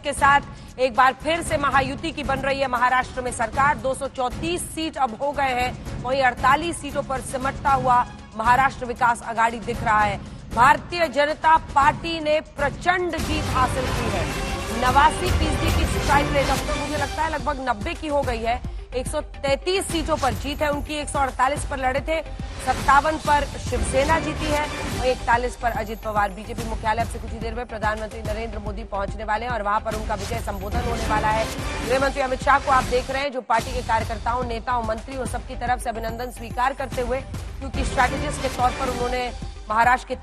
के साथ एक बार फिर से महायुति की बन रही है महाराष्ट्र में सरकार। 234 सीट अब हो गए हैं, वहीं 48 सीटों पर सिमटता हुआ महाराष्ट्र विकास आघाड़ी दिख रहा है। भारतीय जनता पार्टी ने प्रचंड जीत हासिल की है। 89% की स्ट्राइक रेट अब तो मुझे लगता है लगभग 90 की हो गई है। 133 सीटों पर जीत है उनकी। 148 पर लड़े थे, 57 पर शिवसेना जीती है और 41 पर अजित पवार। बीजेपी मुख्यालय अब से कुछ ही देर में प्रधानमंत्री नरेंद्र मोदी पहुंचने वाले हैं और वहां पर उनका विजय संबोधन होने वाला है। गृह मंत्री अमित शाह को आप देख रहे हैं, जो पार्टी के कार्यकर्ताओं, नेताओं, मंत्रियों सबकी तरफ से अभिनंदन स्वीकार करते हुए, क्योंकि स्ट्रैटेजिस्ट के तौर पर उन्होंने महाराष्ट्र के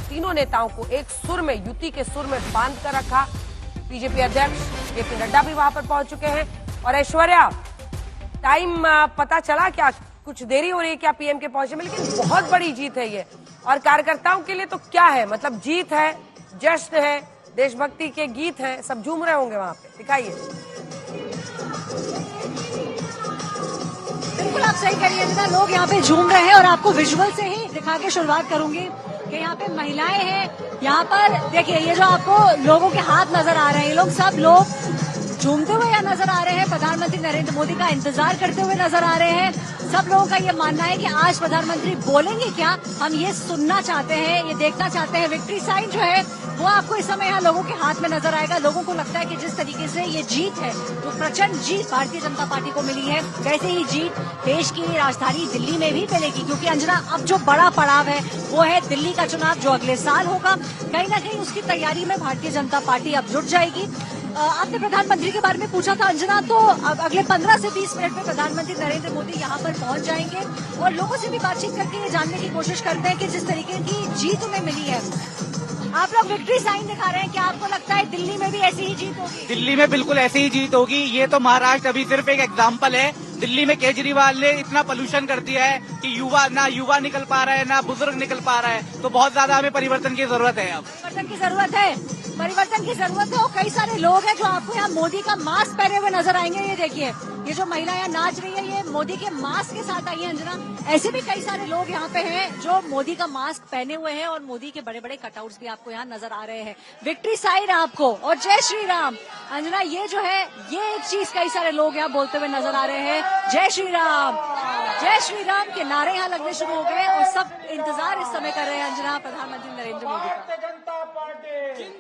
तीनों नेताओं को एक सुर में, युति के सुर में बांध कर रखा। बीजेपी अध्यक्ष जेपी नड्डा भी वहां पर पहुंच चुके हैं। और ऐश्वर्या, टाइम पता चला क्या? कुछ देरी हो रही है क्या पीएम के पहुंचने में? लेकिन बहुत बड़ी जीत है ये, और कार्यकर्ताओं के लिए तो क्या है, मतलब जीत है, जश्न है, देशभक्ति के गीत हैं, सब झूम रहे होंगे वहां पे। दिखाइए। बिल्कुल आप सही कह रही हैं, लोग यहाँ पे झूम रहे हैं और आपको विजुअल से ही दिखा के शुरुआत करूंगी कि यहाँ पे महिलाएं हैं। यहाँ पर देखिए, ये जो आपको लोगों के हाथ नजर आ रहे हैं, ये लोग सब लोग झूमते हुए यहाँ नजर आ रहे हैं, प्रधानमंत्री नरेंद्र मोदी का इंतजार करते हुए नजर आ रहे हैं। सब लोगों का ये मानना है कि आज प्रधानमंत्री बोलेंगे क्या, हम ये सुनना चाहते हैं, ये देखना चाहते हैं। विक्ट्री साइन जो है वो आपको इस समय यहाँ लोगों के हाथ में नजर आएगा। लोगों को लगता है कि जिस तरीके से ये जीत है, वो प्रचंड जीत भारतीय जनता पार्टी को मिली है, वैसे ही जीत देश की राजधानी दिल्ली में भी मिलेगी। क्योंकि अंजना, अब जो बड़ा पड़ाव है वो है दिल्ली का चुनाव, जो अगले साल होगा। कहीं ना कहीं उसकी तैयारी में भारतीय जनता पार्टी अब जुट जाएगी। आपने प्रधानमंत्री के बारे में पूछा था अंजना, तो अब अगले 15 से 20 मिनट में प्रधानमंत्री नरेंद्र मोदी यहाँ पर पहुंच जाएंगे और लोगों से भी बातचीत करके ये जानने की कोशिश करते हैं कि जिस तरीके की जीत उन्हें मिली है। आप लोग विक्ट्री साइन दिखा रहे हैं, क्या आपको लगता है दिल्ली में भी ऐसी ही जीत होगी? दिल्ली में बिल्कुल ऐसी ही जीत होगी। ये तो महाराष्ट्र अभी सिर्फ एक एग्जाम्पल है। दिल्ली में केजरीवाल ने इतना पोल्यूशन कर दिया है कि युवा निकल पा रहा है, ना बुजुर्ग निकल पा रहा है। तो बहुत ज्यादा हमें परिवर्तन की जरूरत है। अब परिवर्तन की जरूरत है और कई सारे लोग हैं जो आपको यहाँ मोदी का मास्क पहने हुए नजर आएंगे। ये देखिए, ये जो महिला यहाँ नाच रही है, ये मोदी के मास्क के साथ आई है अंजना। ऐसे भी कई सारे लोग यहाँ पे हैं जो मोदी का मास्क पहने हुए हैं और मोदी के बड़े बड़े कटआउट्स भी आपको यहाँ नजर आ रहे हैं। विक्ट्री साइन आपको और जय श्री राम। अंजना, ये जो है, ये एक चीज कई सारे लोग यहाँ बोलते हुए नजर आ रहे हैं, जय श्री राम के नारे यहाँ लगने शुरू हो गए और सब इंतजार इस समय कर रहे हैं अंजना, प्रधानमंत्री नरेंद्र मोदी का।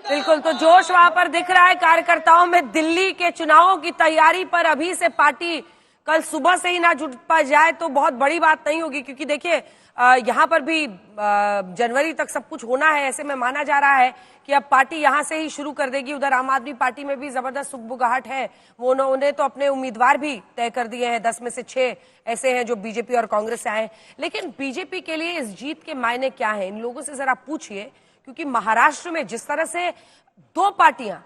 बिल्कुल, तो जोश वहां पर दिख रहा है कार्यकर्ताओं में। दिल्ली के चुनावों की तैयारी पर अभी से पार्टी कल सुबह से ही ना जुट पा जाए तो बहुत बड़ी बात नहीं होगी, क्योंकि देखिए यहाँ पर भी जनवरी तक सब कुछ होना है। ऐसे में माना जा रहा है कि अब पार्टी यहाँ से ही शुरू कर देगी। उधर आम आदमी पार्टी में भी जबरदस्त सुगबुगाहट है। वो उन्होंने तो अपने उम्मीदवार भी तय कर दिए हैं। 10 में से 6 ऐसे हैं जो बीजेपी और कांग्रेस से आए हैं। लेकिन बीजेपी के लिए इस जीत के मायने क्या है, इन लोगों से जरा पूछिए। क्योंकि महाराष्ट्र में जिस तरह से दो पार्टियां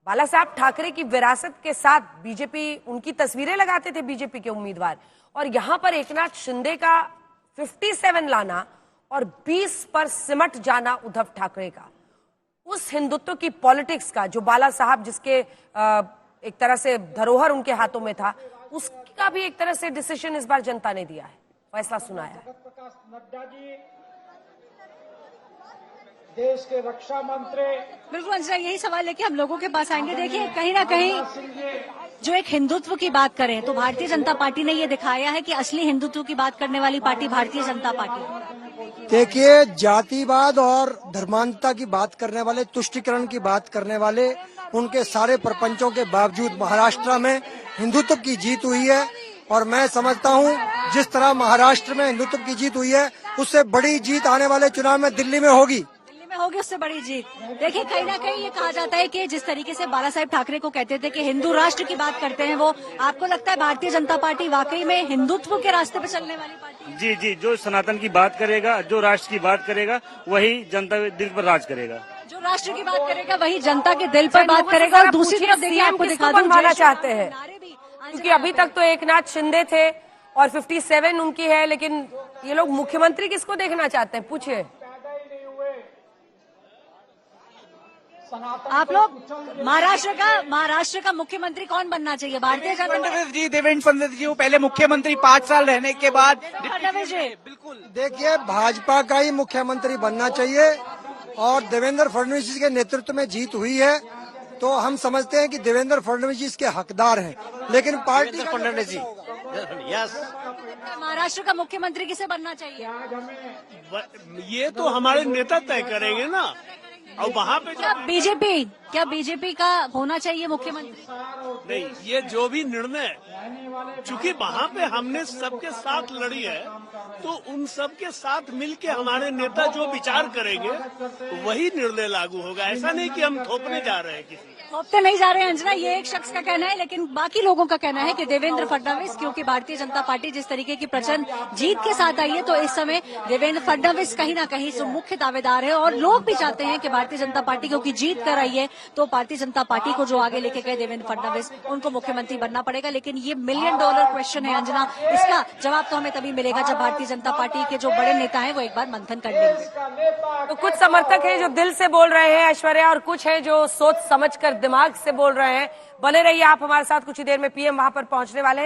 बाला साहब ठाकरे की विरासत के साथ बीजेपी, उनकी तस्वीरें लगाते थे बीजेपी के उम्मीदवार, और यहां पर एकनाथ शिंदे का 57 लाना और 20 पर सिमट जाना उद्धव ठाकरे का, उस हिंदुत्व की पॉलिटिक्स का जो बाला साहब, जिसके एक तरह से धरोहर उनके हाथों में था, उसका भी एक तरह से डिसीजन इस बार जनता ने दिया है, फैसला सुनाया है। देश के रक्षा मंत्री। बिल्कुल अंजना, यही सवाल लेके हम लोगों के पास आएंगे। देखिए, कहीं ना कहीं जो एक हिंदुत्व की बात करें तो भारतीय जनता पार्टी ने ये दिखाया है कि असली हिंदुत्व की बात करने वाली पार्टी भारतीय जनता पार्टी। देखिए, जातिवाद और धर्मांधता की बात करने वाले, तुष्टीकरण की बात करने वाले, उनके सारे प्रपंचों के बावजूद महाराष्ट्र में हिंदुत्व की जीत हुई है। और मैं समझता हूँ जिस तरह महाराष्ट्र में हिंदुत्व की जीत हुई है, उससे बड़ी जीत आने वाले चुनाव में दिल्ली में होगी। उससे बड़ी जीत। देखिए, कहीं ना कहीं ये कहा जाता है कि जिस तरीके से बाला साहेब ठाकरे को कहते थे कि हिंदू राष्ट्र की बात करते हैं, वो आपको लगता है भारतीय जनता पार्टी वाकई में हिंदुत्व के रास्ते पे चलने वाली पार्टी? जी जी, जो सनातन की बात करेगा, जो राष्ट्र की बात करेरेगा, वही जनता के दिल पर राज करेगा। जो राष्ट्र की बात करेगा वही जनता के दिल पर बात करेगा। और दूसरी तरफ देखिए, आपको दिखा दूं, बनवाना चाहते हैं, क्योंकि अभी तक तो एकनाथ शिंदे थे और 57 उनकी है, लेकिन ये लोग मुख्यमंत्री किसको देखना चाहते हैं, पूछिए। आप लोग महाराष्ट्र का मुख्यमंत्री कौन बनना चाहिए? भारतीय जनता फडणवीस जी, देवेंद्र फडणवीस जी, वो पहले मुख्यमंत्री 5 साल रहने के बाद। फडणवीस जी, बिल्कुल। देखिए, भाजपा का ही मुख्यमंत्री बनना चाहिए और देवेंद्र फडणवीस जी के नेतृत्व में जीत हुई है। तो हम समझते हैं कि देवेंद्र फडणवीस जी इसके हकदार हैं, लेकिन पार्टी का फडणवीस जी, यस, महाराष्ट्र का मुख्यमंत्री किसे बनना चाहिए? ये तो हमारे नेता तय करेंगे ना। और वहाँ पे क्या बीजेपी का होना चाहिए मुख्यमंत्री? नहीं, ये जो भी निर्णय, चूंकि वहाँ पे हमने सबके साथ लड़ी है, तो उन सबके साथ मिलके हमारे नेता जो विचार करेंगे वही निर्णय लागू होगा। ऐसा नहीं कि हम थोपने जा रहे हैं किसी। थोपते नहीं जा रहे हैं अंजना, ये एक शख्स का कहना है, लेकिन बाकी लोगों का कहना है कि देवेंद्र फडणवीस, क्योंकि भारतीय जनता पार्टी जिस तरीके की प्रचंड जीत के साथ आई है, तो इस समय देवेंद्र फडणवीस कहीं ना कहीं मुख्य दावेदार है। और लोग भी चाहते हैं कि भारतीय जनता पार्टी क्योंकि जीत कर आई है, तो भारतीय जनता पार्टी को जो आगे लेके गए देवेंद्र फडणवीस, उनको मुख्यमंत्री बनना पड़ेगा। लेकिन ये $1 मिलियन क्वेश्चन है अंजना, इसका जवाब तो हमें तभी मिलेगा जब भारतीय जनता पार्टी के जो बड़े नेता हैं वो एक बार मंथन कर लेंगे। तो कुछ समर्थक हैं जो दिल से बोल रहे हैं ऐश्वर्या, और कुछ हैं जो सोच समझकर दिमाग से बोल रहे हैं। बने रहिए आप हमारे साथ, कुछ ही देर में पीएम वहां पर पहुंचने वाले हैं।